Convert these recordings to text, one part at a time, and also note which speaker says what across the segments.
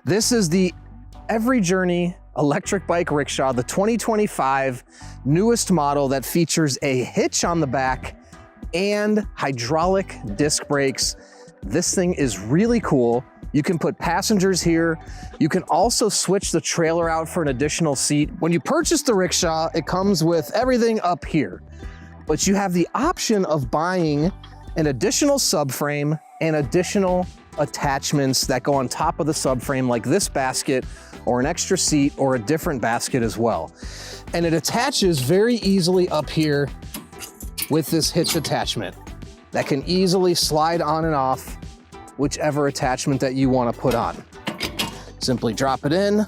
Speaker 1: This is the EVRYjourney Electric Bike Rickshaw, the 2025 newest model that features a hitch on the back and hydraulic disc brakes. This thing is really cool. You can put passengers here. You can also switch the trailer out for an additional seat. When you purchase the rickshaw, it comes with everything up here, but you have the option of buying an additional subframe and additional attachments that go on top of the subframe, like this basket or an extra seat or a different basket as well. And it attaches very easily up here with this hitch attachment that can easily slide on and off whichever attachment that you want to put on. Simply drop it in,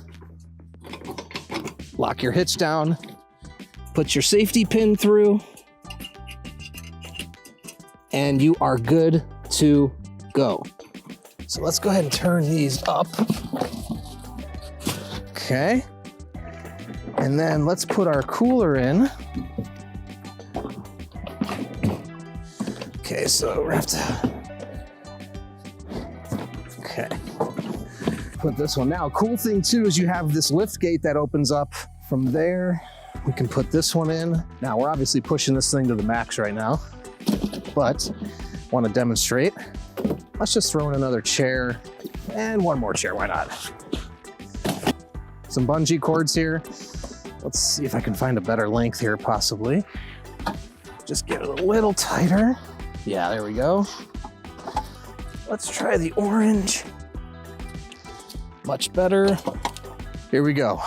Speaker 1: lock your hitch down, put your safety pin through, and you are good to go. So let's go ahead and turn these up. Okay. And then let's put our cooler in. Okay, so we have to, okay. Put this one now. Cool thing too is you have this lift gate that opens up from there. We can put this one in. Now we're obviously pushing this thing to the max right now, but want to demonstrate. Let's just throw in another chair and one more chair, why not? Some bungee cords here. Let's see if I can find a better length here, possibly. Just get it a little tighter. Yeah, there we go. Let's try the orange. Much better. Here we go.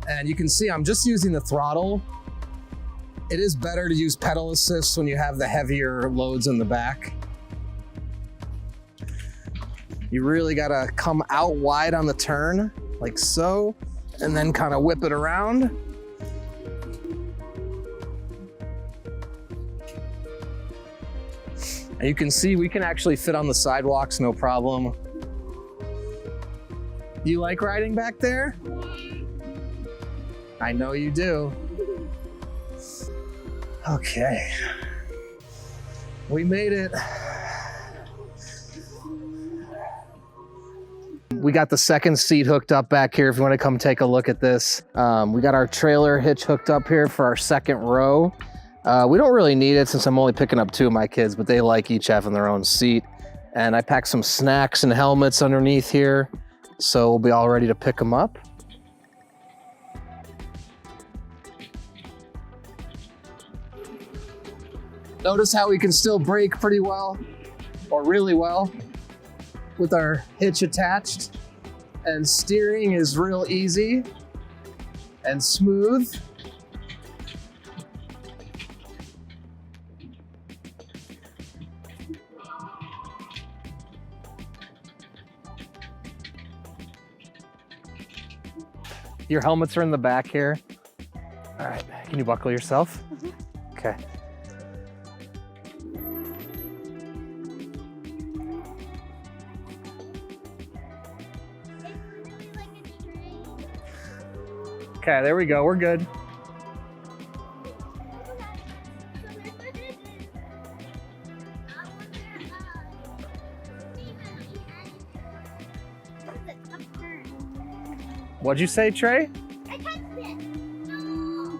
Speaker 1: And you can see I'm just using the throttle. It is better to use pedal assist when you have the heavier loads in the back. You really gotta come out wide on the turn, like so, and then kind of whip it around. And you can see we can actually fit on the sidewalks, no problem. You like riding back there? I know you do. Okay. We made it. We got the second seat hooked up back here if you want to come take a look at this. We got our trailer hitch hooked up here for our second row. We don't really need it since I'm only picking up 2 of my kids, but they like each having their own seat. And I packed some snacks and helmets underneath here, so we'll be all ready to pick them up. Notice how we can still brake pretty well, or really well, with our hitch attached. And steering is real easy and smooth. Your helmets are in the back here. All right, can you buckle yourself? Mm-hmm. Okay. Okay, there we go, we're good. What'd you say, Trey?
Speaker 2: I touched it. No.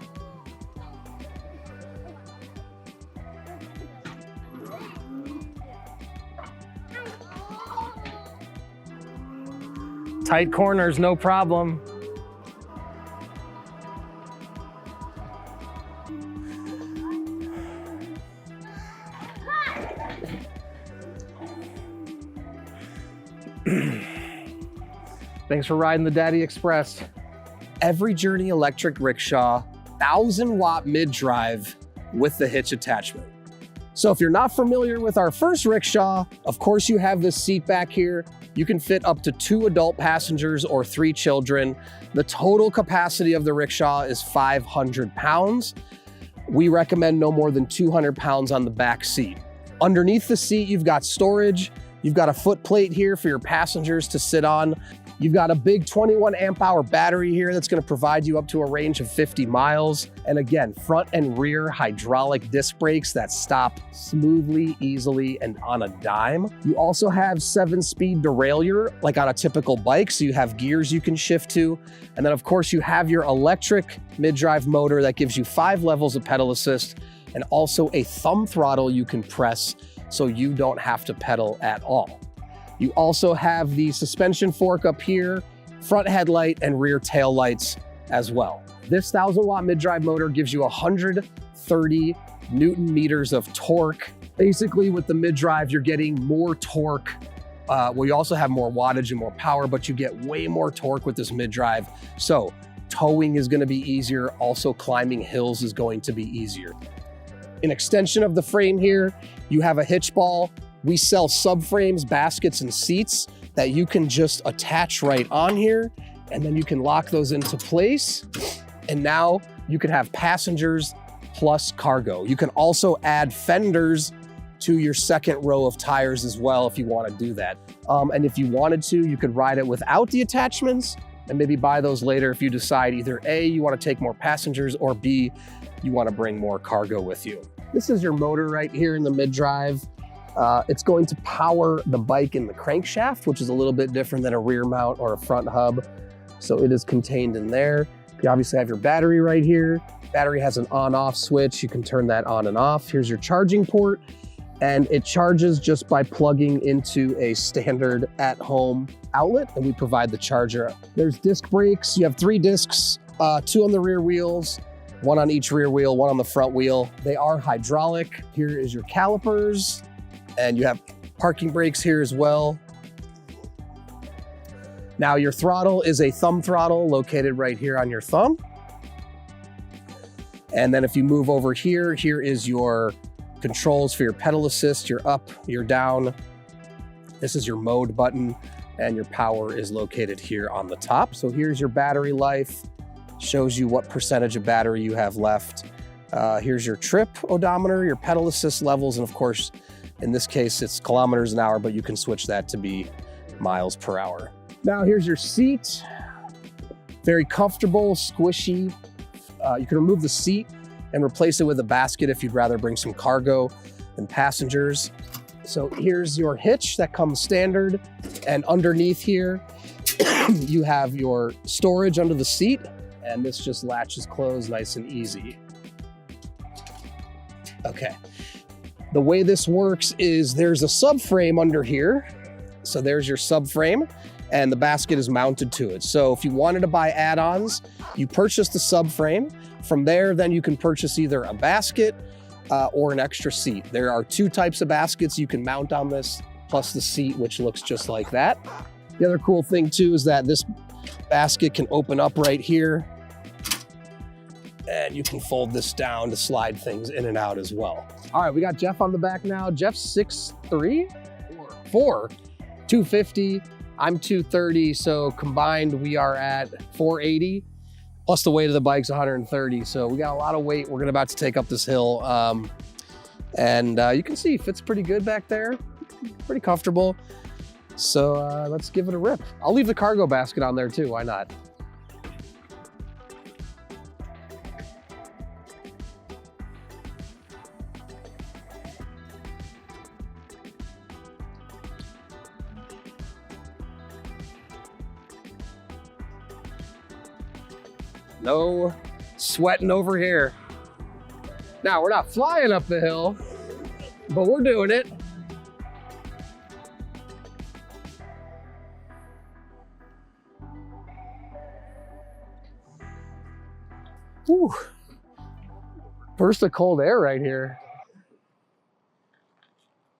Speaker 1: Tight corners, no problem. Thanks for riding the Daddy Express. EVRYjourney Electric Rickshaw, 1000-watt mid-drive with the hitch attachment. So if you're not familiar with our first rickshaw, of course you have this seat back here. You can fit up to 2 adult passengers or 3 children. The total capacity of the rickshaw is 500 pounds. We recommend no more than 200 pounds on the back seat. Underneath the seat, you've got storage. You've got a foot plate here for your passengers to sit on.
Speaker 3: You've got a big 21 amp hour battery here that's gonna provide you up to a range of 50 miles. And again, front and rear hydraulic disc brakes that stop smoothly, easily, and on a dime. You also have 7-speed derailleur, like on a typical bike, so you have gears you can shift to. And then of course you have your electric mid-drive motor that gives you 5 levels of pedal assist, and also a thumb throttle you can press so you don't have to pedal at all. You also have the suspension fork up here, front headlight and rear tail lights as well. This 1,000-watt mid-drive motor gives you 130 Newton meters of torque. Basically with the mid-drive, you're getting more torque. Well, you also have more wattage and more power, but you get way more torque with this mid-drive. So towing is gonna be easier. Also climbing hills is going to be easier. An extension of the frame here, you have a hitch ball. We sell subframes, baskets, and seats that you can just attach right on here, and then you can lock those into place. And now you can have passengers plus cargo. You can also add fenders to your second row of tires as well if you want to do that. And if you wanted to, you could ride it without the attachments and maybe buy those later if you decide either A, you want to take more passengers, or B, you want to bring more cargo with you. This is your motor right here in the mid-drive. It's going to power the bike in the crankshaft, which is a little bit different than a rear mount or a front hub. So it is contained in there. You obviously have your battery right here. Battery has an on-off switch. You can turn that on and off. Here's your charging port, and it charges just by plugging into a standard at-home outlet, and we provide the charger. There's disc brakes. You have 3 discs, 2 on the rear wheels, 1 on each rear wheel, 1 on the front wheel. They are hydraulic. Here is your calipers. And you have parking brakes here as well. Now your throttle is a thumb throttle located right here on your thumb. And then if you move over here, here is your controls for your pedal assist, your up, your down. This is your mode button, and your power is located here on the top. So here's your battery life, shows you what percentage of battery you have left. Here's your trip odometer, your pedal assist levels, and of course, in this case, it's kilometers an hour, but you can switch that to be miles per hour. Now here's your seat. Very comfortable, squishy. You can remove the seat and replace it with a basket if you'd rather bring some cargo and passengers. So here's your hitch that comes standard. And underneath here, you have your storage under the seat, and this just latches closed nice and easy. Okay. The way this works is there's a subframe under here. So there's your subframe, and the basket is mounted to it. So if you wanted to buy add-ons, you purchase the subframe. From there, then you can purchase either a basket or an extra seat. There are 2 types of baskets you can mount on this, plus the seat, which looks just like that. The other cool thing too is that this basket can open up right here, and you can fold this down to slide things in and out as well. All right, we got Jeff on the back now. Jeff's 6'3", 4, 250. I'm 230, so combined we are at 480. Plus the weight of the bike's 130, so we got a lot of weight. We're about to take up this hill, and you can see it fits pretty good back there. Pretty comfortable. So let's give it a rip. I'll leave the cargo basket on there too. Why not? No sweating over here. Now, we're not flying up the hill, but we're doing it. Whew. Burst of cold air right here.